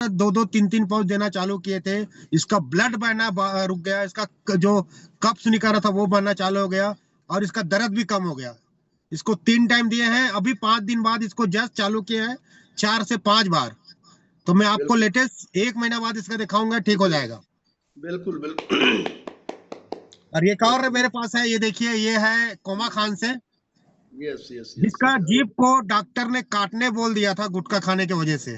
दो दो तीन तीन पाउच देना चालू किए थे। इसका ब्लड बहना रुक गया, इसका जो कप्स निकल रहा था वो बनना चालू हो गया, और इसका दर्द भी कम हो गया। इसको 3 टाइम दिए हैं, अभी 5 दिन बाद इसको जस्ट चालू किया है, 4 से 5 बार। तो मैं आपको लेटेस्ट 1 महीना बाद इसका दिखाऊंगा, ठीक हो जाएगा। बिल्कुल बिल्कुल। और ये और मेरे पास है, ये देखिए, ये है कोमा खान से, यस यस जिसका जीभ को डॉक्टर ने काटने बोल दिया था गुटखा खाने की वजह से।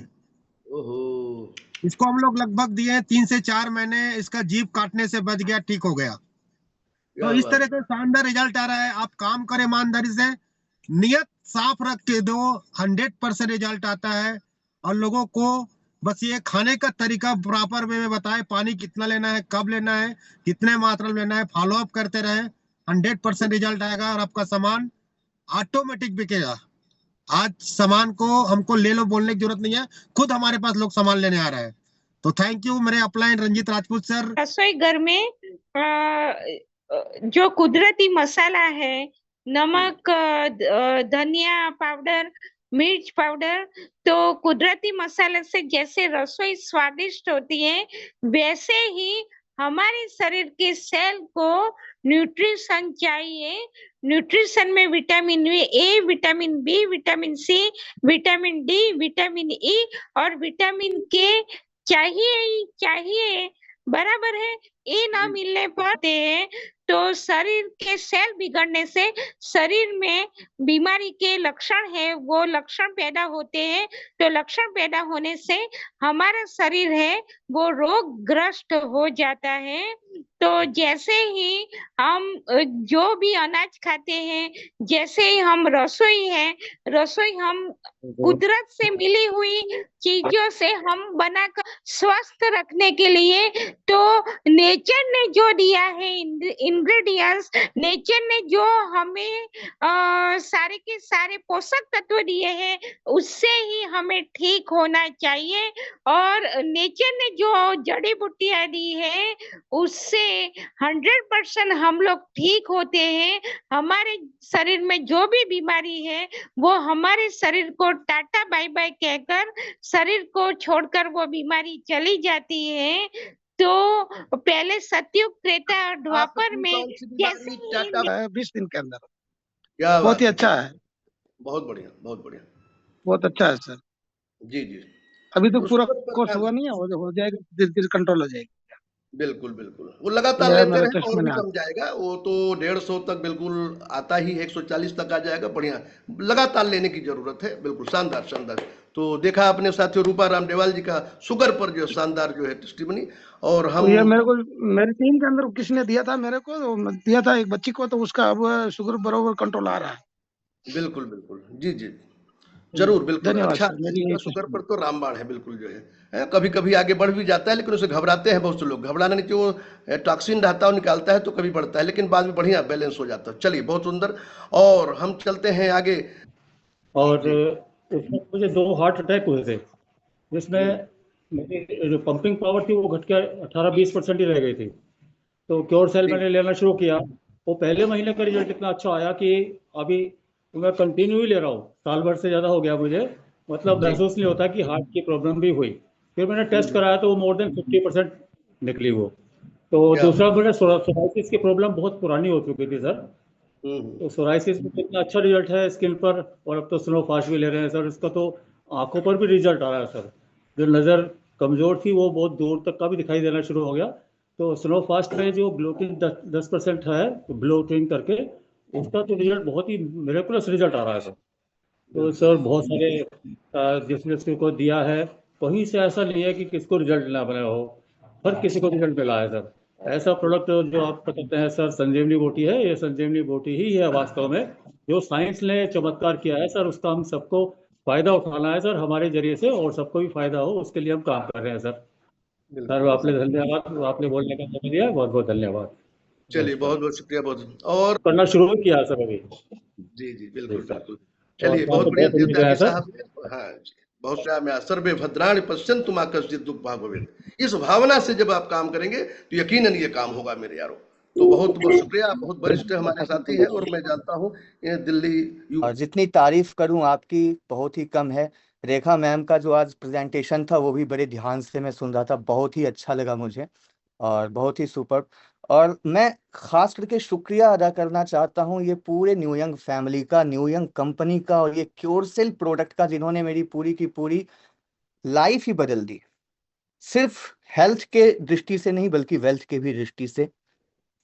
ओहो। इसको हम लोग लगभग दिए हैं 3 से 4 महीने, इसका जीभ काटने से बच गया, ठीक हो गया। तो इस तरह से शानदार रिजल्ट आ रहा है। आप काम करें ईमानदारी से, नियत साफ रख के दो, 100% रिजल्ट आता है। और लोगों को बस ये खाने का तरीका प्रॉपर वे में बताए, पानी कितना लेना है, कब लेना है, कितने मात्रा में लेना है, फॉलो अप करते रहे, 100% रिजल्ट आएगा और आपका सामान ऑटोमेटिक बिकेगा। आज सामान को हमको ले लो बोलने की जरूरत नहीं है, खुद हमारे पास लोग सामान लेने आ रहे हैं। तो थैंक यू मेरे अपलाइन रंजीत राजपूत सर। रसोई घर में जो कुदरती मसाला है, नमक, धनिया पाउडर, मिर्च पाउडर, तो कुदरती मसाले से जैसे रसोई स्वादिष्ट होती है, वैसे ही हमारे शरीर के सेल को न्यूट्रिशन चाहिए। न्यूट्रिशन में vitamin A, vitamin B, vitamin C, vitamin D, vitamin E और विटामिन के चाहिए बराबर है। ए ना मिलने पर तो शरीर के सेल बिगड़ने से शरीर में बीमारी के लक्षण है, वो लक्षण पैदा होते हैं। तो लक्षण पैदा होने से हमारा शरीर है वो रोगग्रस्त हो जाता है। तो जैसे ही हम जो भी अनाज खाते हैं, जैसे ही हम रसोई हम कुदरत से मिली हुई चीजों से हम बनाकर स्वस्थ रखने के लिए, तो नेचर ने जो दिया है इंग्रेडिएंट्स, नेचर ने जो हमें सारे के सारे पोषक तत्व दिए हैं, उससे ही हमें ठीक होना चाहिए। और नेचर ने जो जड़ी बूटियां दी है, उससे 100% हम लोग ठीक होते हैं। हमारे शरीर में जो भी बीमारी है, वो हमारे शरीर को टाटा बाय बाय कहकर शरीर को छोड़कर वो बीमारी चली जाती है। तो पहले सतयुग, त्रेता और द्वापर में जैसे 20 दिन के अंदर क्या बहुत ही अच्छा है। बहुत बढ़िया, बहुत बढ़िया, बहुत अच्छा है सर। जी जी। अभी तो पूरा कोर्स हुआ नहीं है, हो जाएगा, धीरे धीरे कंट्रोल हो जाएगी। बिल्कुल बिल्कुल, वो लगातार लेते रहे और भी कम जाएगा। वो तो 150 तक बिल्कुल आता ही, 140 तक आ जाएगा। बढ़िया, लगातार लेने की जरूरत है। बिल्कुल शानदार शानदार। तो देखा आपने साथियों, रूपा रामदेवाल जी का शुगर पर जो शानदार जो है टेस्टिमनी। और हम ये मेरे को मेरी टीम के अंदर किसने दिया था, मेरे को दिया था एक बच्ची को, तो उसका अब शुगर बराबर कंट्रोल आ रहा है। बिल्कुल बिल्कुल, जी जी जरूर, बिल्कुल अच्छा। मेरी शुगर पर तो रामबाण है बिल्कुल जो है। कभी कभी आगे बढ़ भी जाता है, लेकिन उसे घबराते हैं बहुत से लोग। घबराना नहीं, जो टॉक्सिन रहता है वो निकालता है तो कभी बढ़ता है, लेकिन बाद में बढ़िया बैलेंस हो जाता है। चलिए, बहुत सुंदर। और हम चलते हैं आगे। और उसमें मुझे 2 हार्ट अटैक हुए थे, जिसमें मेरी जो पंपिंग पावर थी वो घट के 18-20% ही रह गई थी। तो क्योर सेल मैंने लेना शुरू किया। वो पहले महीने का रिजल्ट इतना अच्छा आया कि अभी मैं कंटिन्यू ही ले रहा हूँ। साल भर से ज़्यादा हो गया मुझे, मतलब महसूस नहीं होता कि हार्ट की प्रॉब्लम भी हुई। फिर मैंने टेस्ट कराया तो वो मोर देन 50% निकली वो। तो दूसरा, मुझे सोराइसिस की प्रॉब्लम बहुत पुरानी हो चुकी थी सर। तो सोराइसिस में इतना अच्छा रिजल्ट है स्किन पर, और अब तो स्नो फास्ट भी ले रहे हैं सर। इसका तो आंखों पर भी रिजल्ट आ रहा है सर। जो नज़र कमज़ोर थी वो बहुत दूर तक का भी दिखाई देना शुरू हो गया। तो स्नो फास्ट में जो ग्लोटिन 10% है, ग्लोटिन करके, उसका तो रिजल्ट बहुत ही मिरेकुलस रिजल्ट आ रहा है सर। तो सर बहुत सारे जिसने इसको दिया है, कहीं से ऐसा नहीं है कि किसको रिजल्ट ना बना हो, हर किसी को रिजल्ट मिला है सर। ऐसा प्रोडक्ट जो आप बताते हैं सर, संजीवनी बोटी है। ये संजीवनी बोटी ही है वास्तव में, जो साइंस ने चमत्कार किया है सर। उसका हम सबको फायदा उठाना है सर, हमारे जरिए से, और सबको भी फायदा हो, उसके लिए हम काम कर रहे हैं सर। सर आपने धन्यवाद, आपने बोलने का समय दिया, बहुत बहुत धन्यवाद। चलिए, बहुत बहुत शुक्रिया। बहुत और करना शुरू किया सर अभी। जी जी बिल्कुल बिल्कुल। चलिए, बहुत बढ़िया देवदागी साहब। हाँ जी, बहुत श्याम सर्वे भद्राणि पश्यन्तु मा कश्चित् दुःख भाग् भवेत्। इस भावना से जब आप काम करेंगे तो यकीनन ये काम होगा मेरे यारों। तो बहुत बहुत शुक्रिया। बहुत वरिष्ठ हमारे साथी हैं, और मैं जानता हूँ ये दिल्ली और जितनी तारीफ करूं आपकी बहुत ही कम है। रेखा मैम का जो आज प्रेजेंटेशन था वो भी बड़े ध्यान से मैं सुन रहा था, बहुत ही अच्छा लगा मुझे और बहुत ही सुपर। और मैं खास करके शुक्रिया अदा करना चाहता हूँ ये पूरे न्यू यंग फैमिली का, न्यू यंग कंपनी का और ये क्योरसेल प्रोडक्ट का, जिन्होंने मेरी पूरी की पूरी लाइफ ही बदल दी। सिर्फ हेल्थ के दृष्टि से नहीं बल्कि वेल्थ के भी दृष्टि से।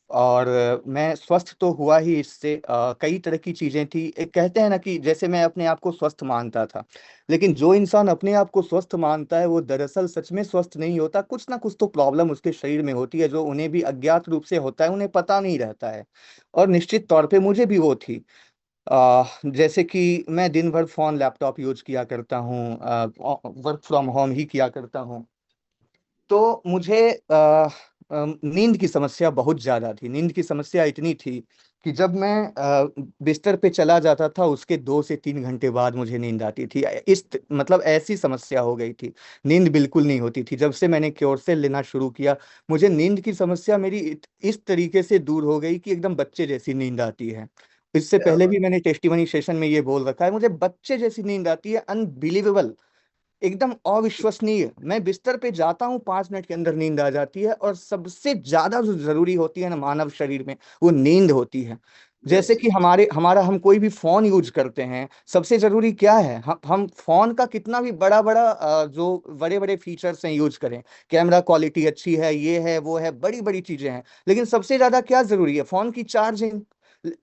और मैं स्वस्थ तो हुआ ही इससे। कई तरह की चीजें थी। एक कहते हैं ना कि जैसे मैं अपने आप को स्वस्थ मानता था, लेकिन जो इंसान अपने आप को स्वस्थ मानता है वो दरअसल सच में स्वस्थ नहीं होता। कुछ ना कुछ तो प्रॉब्लम उसके शरीर में होती है जो उन्हें भी अज्ञात रूप से होता है, उन्हें पता नहीं रहता है। और निश्चित तौर पे मुझे भी वो थी। जैसे कि मैं दिन भर फोन लैपटॉप यूज किया करता हूँ, वर्क फ्रॉम होम ही किया करता हूँ। तो मुझे नींद की समस्या बहुत ज्यादा थी। नींद की समस्या इतनी थी कि जब मैं बिस्तर पे चला जाता था उसके 2 से 3 घंटे बाद मुझे नींद आती थी। मतलब ऐसी समस्या हो गई थी, नींद बिल्कुल नहीं होती थी। जब से मैंने क्योरसेल लेना शुरू किया मुझे नींद की समस्या मेरी इस तरीके से दूर हो गई कि एकदम बच्चे जैसी नींद आती है। इससे क्या पहले बात। भी मैंने टेस्टिमनी सेशन में ये बोल रखा है, मुझे बच्चे जैसी नींद आती है, अनबिलीवेबल, एकदम अविश्वसनीय। मैं बिस्तर पे जाता हूँ 5 मिनट के अंदर नींद आ जाती है। और सबसे ज्यादा जो जरूरी होती है ना मानव शरीर में, वो नींद होती है। जैसे यस। कि हम कोई भी फोन यूज करते हैं, सबसे जरूरी क्या है, हम फोन का कितना भी बड़ा बड़ा जो बड़े बड़े फीचर्स हैं यूज करें, कैमरा क्वालिटी अच्छी है, ये है वो है, बड़ी बड़ी चीजें हैं, लेकिन सबसे ज्यादा क्या जरूरी है, फोन की चार्जिंग।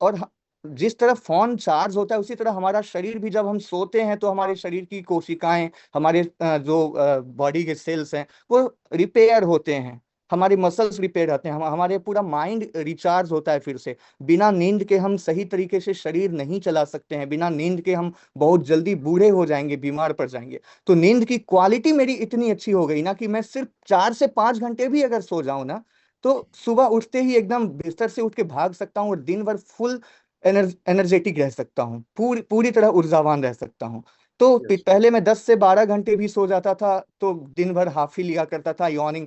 और जिस तरह फोन चार्ज होता है उसी तरह हमारा शरीर भी, जब हम सोते हैं तो हमारे शरीर की कोशिकाएं, हमारे जो बॉडी के सेल्स हैं वो रिपेयर होते हैं, हमारे मसल्स रिपेयर होते हैं, हमारे पूरा माइंड रिचार्ज होता है फिर से। बिना नींद के हम सही तरीके से शरीर नहीं चला सकते हैं, बिना नींद के हम बहुत जल्दी बूढ़े हो जाएंगे, बीमार पड़ जाएंगे। तो नींद की क्वालिटी मेरी इतनी अच्छी हो गई ना कि मैं सिर्फ 4 से 5 घंटे भी अगर सो जाऊं ना, तो सुबह उठते ही एकदम बिस्तर से उठ के भाग सकता हूँ और दिन भर फुल एनर्जेटिक रह सकता हूँ, पूरी पूरी तरह ऊर्जावान रह सकता हूँ। तो यस। पहले मैं 10 से 12 घंटे भी सो जाता था तो दिन भर हाफ ही लिया करता था, यॉर्निंग।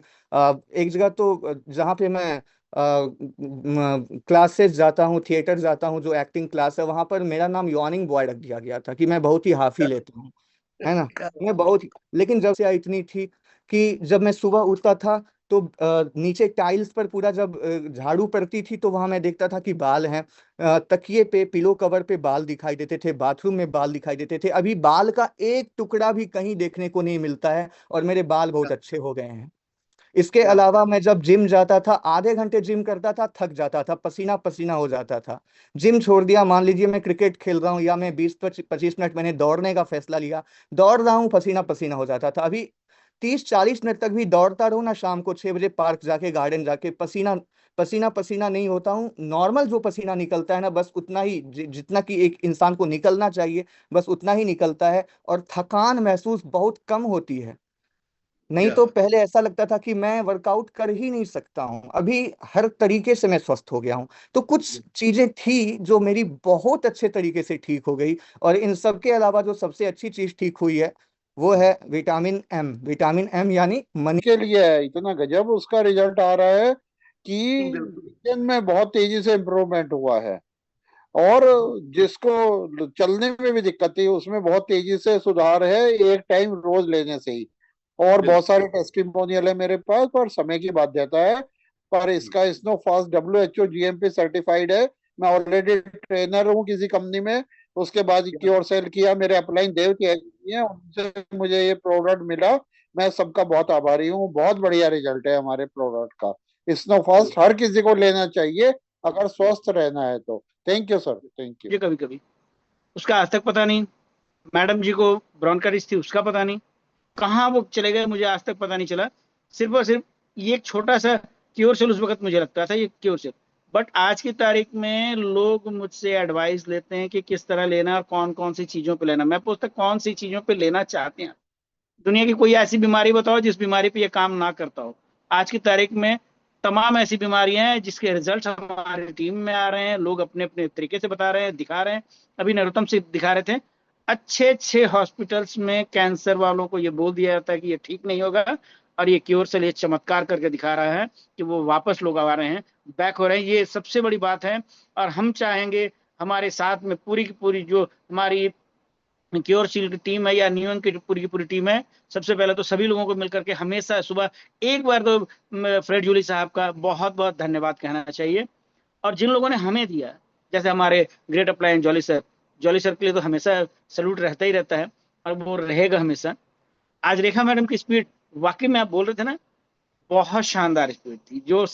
एक जगह तो जहाँ पे मैं क्लासेस जाता हूँ, थिएटर जाता हूँ, जो एक्टिंग क्लास है, वहां पर मेरा नाम यॉर्निंग बॉय रख दिया गया था कि मैं बहुत ही हाफी लेता हूँ, है ना। क्या मैं बात बहुत ही, लेकिन जब से इतनी थी कि जब मैं सुबह उठता था तो नीचे टाइल्स पर पूरा जब झाड़ू पड़ती थी तो वहां मैं देखता था कि बाल हैं। तकिए पे, पिलो कवर पे बाल दिखाई देते थे, बाथरूम में बाल दिखाई देते थे। अभी बाल का एक टुकड़ा भी कहीं देखने को नहीं मिलता है और मेरे बाल बहुत अच्छे हो गए हैं। इसके क्या अलावा मैं जब जिम जाता था, आधे घंटे जिम करता था, थक जाता था, पसीना पसीना हो जाता था। जिम छोड़ दिया, मान लीजिए मैं क्रिकेट खेल रहा हूँ या मैं 20-25 मिनट मैंने दौड़ने का फैसला लिया, दौड़ रहा हूँ, पसीना पसीना हो जाता था। अभी 30-40 मिनट तक भी दौड़ता रहूं ना, शाम को 6 बजे पार्क जाके, गार्डन जाके, पसीना पसीना पसीना नहीं होता हूँ। नॉर्मल जो पसीना निकलता है ना, बस उतना ही जितना कि एक इंसान को निकलना चाहिए, बस उतना ही निकलता है। और थकान महसूस बहुत कम होती है। नहीं क्या तो बात। पहले ऐसा लगता था कि मैं वर्कआउट कर ही नहीं सकता हूँ। अभी हर तरीके से मैं स्वस्थ हो गया हूँ। तो कुछ चीजें थी जो मेरी बहुत अच्छे तरीके से ठीक हो गई। और इन सब के अलावा जो सबसे अच्छी चीज ठीक हुई है वो है विटामिन एम। विटामिन एम यानी मनी के लिए है, इतना गजब उसका रिजल्ट आ रहा है कि बिल्कुल। विजन में बहुत तेजी से इम्प्रूवमेंट हुआ है। और जिसको चलने में भी दिक्कत थी उसमें बहुत तेजी से सुधार है, एक टाइम रोज लेने से ही। और बहुत बिल्कुल। सारे टेस्टिमोनियल है मेरे पास, पर समय की बाध्यता है। पर इसका snow fast WHO GMP certified है। मैं ऑलरेडी ट्रेनर हूँ किसी कंपनी में। उसके बाद क्योर सेल किया, मेरे अपलाइन देव की एजेंसी है, उनसे मुझे ये प्रोडक्ट मिला। मैं सबका बहुत आभारी हूँ। बहुत बढ़िया रिजल्ट है हमारे प्रोडक्ट का। स्नो फास्ट हर किसी को लेना चाहिए अगर स्वस्थ रहना है तो। Thank you sir, thank you. ये कभी कभी उसका आज तक पता नहीं, मैडम जी को ब्रोंकाइटिस थी उसका पता नहीं, कहाँ वो चले गए मुझे आज तक पता नहीं चला। सिर्फ और सिर्फ ये एक छोटा सा क्योर सेल, उस वक्त मुझे लगता था ये क्योर सेल, बट आज की तारीख में लोग मुझसे एडवाइस लेते हैं कि किस तरह लेना और कौन कौन सी चीजों पे लेना। मैं पूछता कौन सी चीजों पे लेना चाहते हैं। दुनिया की कोई ऐसी बीमारी बताओ जिस बीमारी पे ये काम ना करता हो। आज की तारीख में तमाम ऐसी बीमारियां हैं जिसके रिजल्ट हमारी टीम में आ रहे हैं, लोग अपने अपने तरीके से बता रहे हैं, दिखा रहे हैं। अभी नरोत्तम से दिखा रहे थे, अच्छे अच्छे हॉस्पिटल्स में कैंसर वालों को ये बोल दिया जाता है कि ये ठीक नहीं होगा, और ये क्योर से ये चमत्कार करके दिखा रहा है कि वो वापस लोग आ रहे हैं, बैक हो रहे हैं। ये सबसे बड़ी बात है। और हम चाहेंगे हमारे साथ में पूरी की पूरी जो हमारी क्योर शील्ड की टीम है या न्यूयॉर्क की पूरी टीम है, सबसे पहले तो सभी लोगों को मिलकर के हमेशा सुबह एक बार तो फ्रेड जूली साहब का बहुत बहुत धन्यवाद कहना चाहिए। और जिन लोगों ने हमें दिया, जैसे हमारे ग्रेट अप्लायन जॉली सर के लिए तो हमेशा सैल्यूट रहता ही रहता है और वो रहेगा हमेशा। आज रेखा मैडम की स्पीड वाकई में आप बोल रहे थे ना, बहुत शानदार स्पीड थी। जो